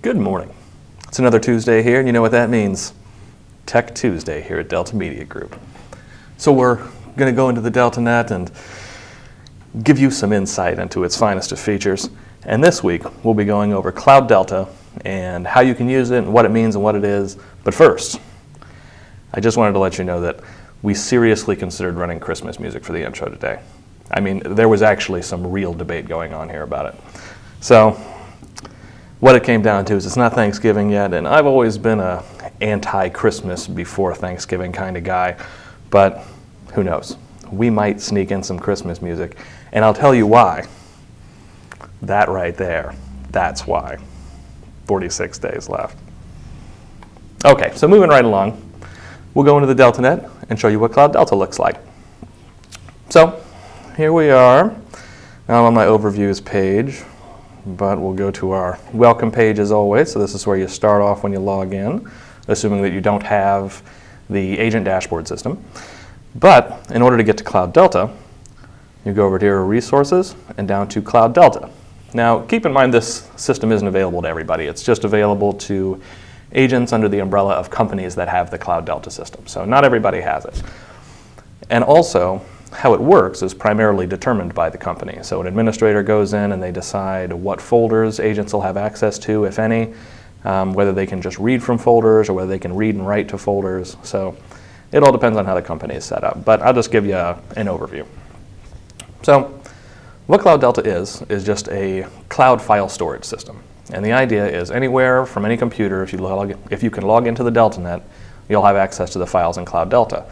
Good morning. It's another Tuesday here, and you know what that means. Tech Tuesday here at Delta Media Group. So we're going to go into the DeltaNet and give you some insight into its finest of features. And this week, we'll be going over CloudDelta and how you can use it and what it means and what it is. But first, I just wanted to let you know that we seriously considered running Christmas music for the intro today. I mean, there was actually some real debate going on here about it. So what it came down to is it's not Thanksgiving yet, and I've always been a anti-Christmas before Thanksgiving kind of guy, but who knows? We might sneak in some Christmas music, and I'll tell you why. That right there, that's why. 46 days left. Okay, so moving right along, we'll go into the DeltaNet and show you what CloudDelta looks like. So here we are. Now I'm on my overviews page, but we'll go to our welcome page as always. So this is where you start off when you log in, assuming that you don't have the agent dashboard system. But in order to get to CloudDelta, you go over to your resources and down to CloudDelta. Now keep in mind this system isn't available to everybody. It's just available to agents under the umbrella of companies that have the CloudDelta system. So not everybody has it. And also, how it works is primarily determined by the company. So an administrator goes in and they decide what folders agents will have access to, if any, whether they can just read from folders or whether they can read and write to folders. So it all depends on how the company is set up, but I'll just give you an overview. So what CloudDelta is just a cloud file storage system. And the idea is anywhere from any computer, if you can log into the DeltaNet, you'll have access to the files in CloudDelta.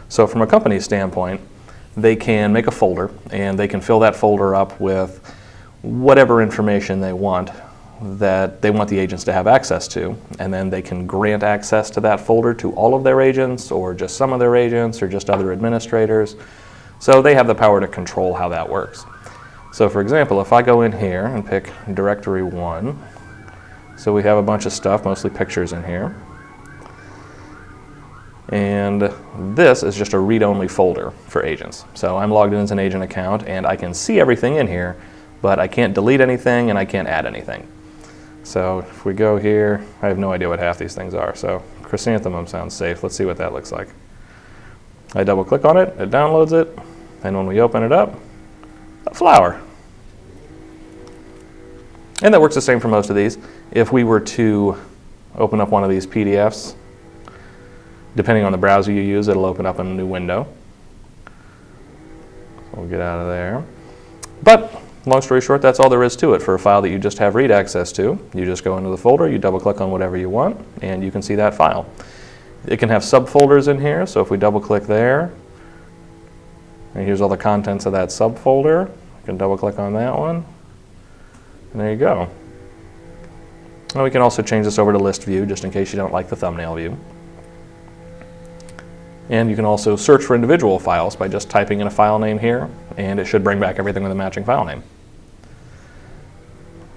So from a company standpoint, they can make a folder and they can fill that folder up with whatever information they want that they want the agents to have access to, and then they can grant access to that folder to all of their agents or just some of their agents or just other administrators. So they have the power to control how that works. So for example, if I go in here and pick directory 1, so we have a bunch of stuff, mostly pictures in here. And this is just a read-only folder for agents. So I'm logged in as an agent account and I can see everything in here, but I can't delete anything and I can't add anything. So if we go here, I have no idea what half these things are. So chrysanthemum sounds safe. Let's see what that looks like. I double click on it, it downloads it, and when we open it up, a flower. And that works the same for most of these. If we were to open up one of these PDFs, depending on the browser you use, it'll open up in a new window. So we'll get out of there. But long story short, that's all there is to it. For a file that you just have read access to, you just go into the folder, you double click on whatever you want, and you can see that file. It can have subfolders in here, so if we double click there, and here's all the contents of that subfolder, you can double click on that one, and there you go. And we can also change this over to list view, just in case you don't like the thumbnail view. And you can also search for individual files by just typing in a file name here, and it should bring back everything with a matching file name.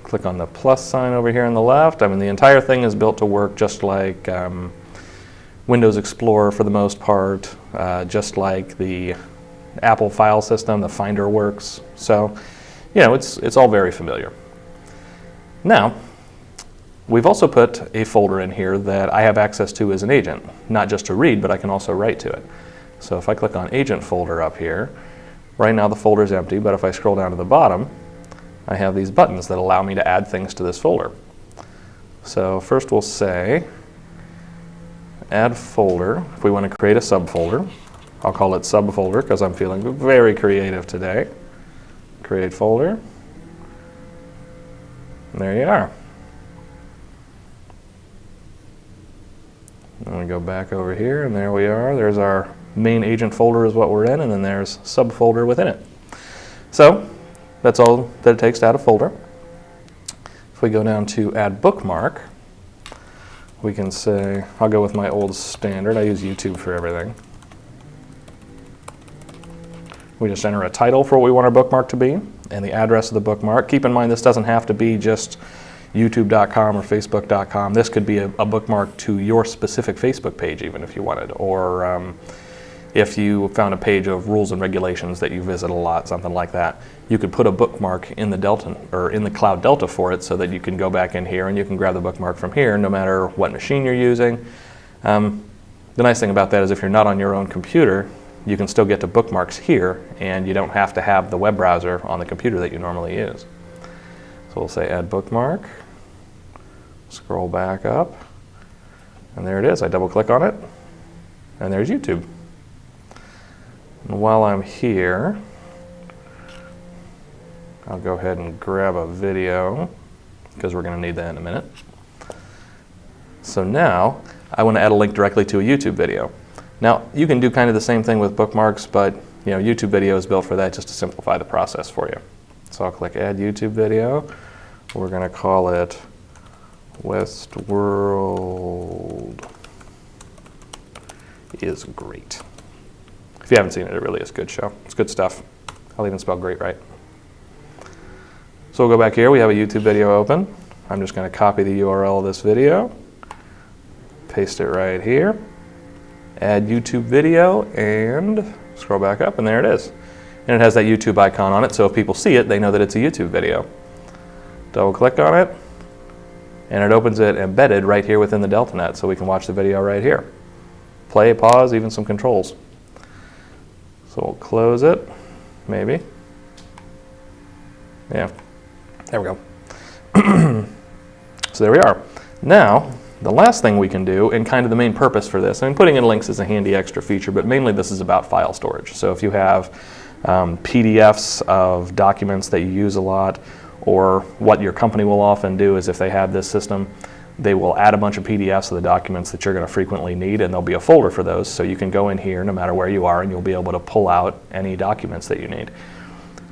Click on the plus sign over here on the left. I mean, the entire thing is built to work just like Windows Explorer for the most part, just like the Apple file system, the Finder works. So, you know, it's all very familiar. Now, we've also put a folder in here that I have access to as an agent, not just to read, but I can also write to it. So if I click on agent folder up here, right now the folder is empty, but if I scroll down to the bottom, I have these buttons that allow me to add things to this folder. So first we'll say add folder. If we want to create a subfolder, I'll call it subfolder because I'm feeling very creative today. Create folder. And there you are. And we go back over here, and there we are. There's our main agent folder is what we're in, and then there's subfolder within it. So that's all that it takes to add a folder. If we go down to add bookmark, we can say, I'll go with my old standard. I use YouTube for everything. We just enter a title for what we want our bookmark to be, and the address of the bookmark. Keep in mind this doesn't have to be just youtube.com or facebook.com. This could be a bookmark to your specific Facebook page even if you wanted, or if you found a page of rules and regulations that you visit a lot, something like that, you could put a bookmark in the Delta or in the CloudDelta for it, so that you can go back in here and you can grab the bookmark from here no matter what machine you're using. The nice thing about that is if you're not on your own computer, you can still get to bookmarks here, and you don't have to have the web browser on the computer that you normally use. So we'll say add bookmark, scroll back up, and there it is. I double click on it, and there's YouTube. And while I'm here, I'll go ahead and grab a video, because we're going to need that in a minute. So now I want to add a link directly to a YouTube video. Now you can do kind of the same thing with bookmarks, but YouTube video is built for that, just to simplify the process for you. So I'll click add YouTube video. We're going to call it Westworld is Great. If you haven't seen it, it really is a good show. It's good stuff. I'll even spell great right. So we'll go back here. We have a YouTube video open. I'm just going to copy the URL of this video, paste it right here, add YouTube video, and scroll back up, and there it is. And it has that YouTube icon on it, so if people see it, they know that it's a YouTube video. Double click on it, and it opens it embedded right here within the DeltaNet, so we can watch the video right here. Play, pause, even some controls. So we'll close it, maybe. Yeah, there we go. So there we are. Now, the last thing we can do, and kind of the main purpose for this, putting in links is a handy extra feature, but mainly this is about file storage. So if you have PDFs of documents that you use a lot, or what your company will often do is if they have this system, they will add a bunch of PDFs of the documents that you're going to frequently need, and there'll be a folder for those, so you can go in here no matter where you are and you'll be able to pull out any documents that you need.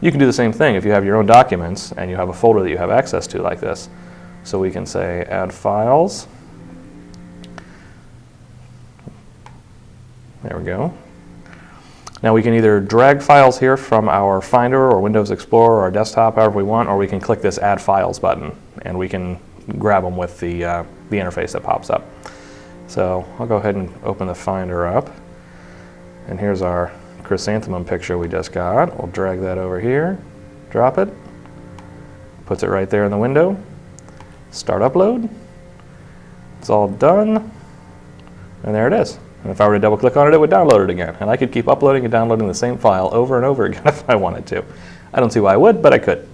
You can do the same thing if you have your own documents and you have a folder that you have access to like this. So we can say add files. There we go. Now we can either drag files here from our Finder or Windows Explorer or our desktop, however we want, or we can click this Add Files button and we can grab them with the interface that pops up. So I'll go ahead and open the Finder up, and here's our chrysanthemum picture we just got. We'll drag that over here, drop it, puts it right there in the window, start upload. It's all done, and there it is. And if I were to double click on it, it would download it again. And I could keep uploading and downloading the same file over and over again if I wanted to. I don't see why I would, but I could.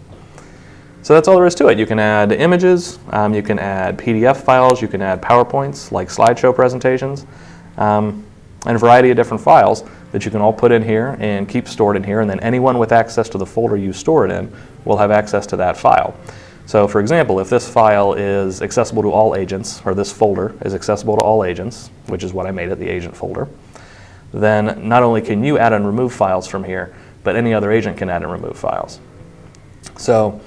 So that's all there is to it. You can add images, you can add PDF files, you can add PowerPoints like slideshow presentations, and a variety of different files that you can all put in here and keep stored in here, and then anyone with access to the folder you store it in will have access to that file. So for example, if this file is accessible to all agents, or this folder is accessible to all agents, which is what I made it, the agent folder, then not only can you add and remove files from here, but any other agent can add and remove files. So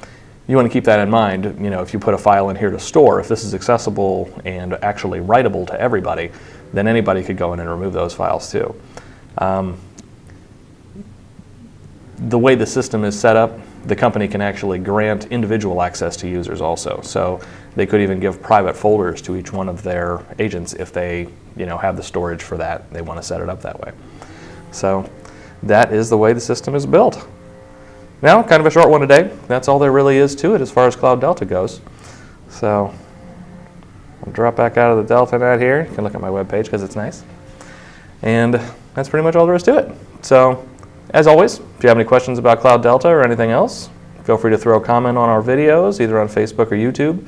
you want to keep that in mind. If you put a file in here to store, if this is accessible and actually writable to everybody, then anybody could go in and remove those files too. The way the system is set up, the company can actually grant individual access to users also. So they could even give private folders to each one of their agents if they have the storage for that. They want to set it up that way. So that is the way the system is built. Now, kind of a short one today. That's all there really is to it as far as CloudDelta goes. So I'll drop back out of the DeltaNet here. You can look at my webpage because it's nice. And that's pretty much all there is to it. So as always, if you have any questions about CloudDelta or anything else, feel free to throw a comment on our videos, either on Facebook or YouTube.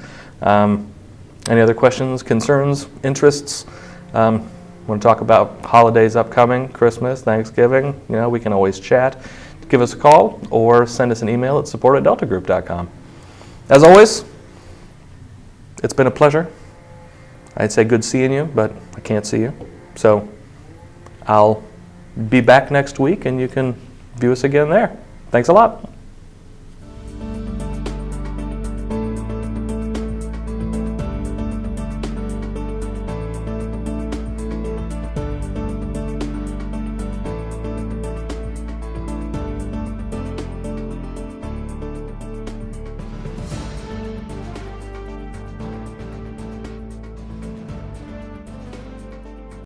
Any other questions, concerns, interests? Want to talk about holidays upcoming, Christmas, Thanksgiving? We can always chat. Give us a call or send us an email at support@deltagroup.com. As always, it's been a pleasure. I'd say good seeing you, but I can't see you. So I'll be back next week and you can view us again there. Thanks a lot.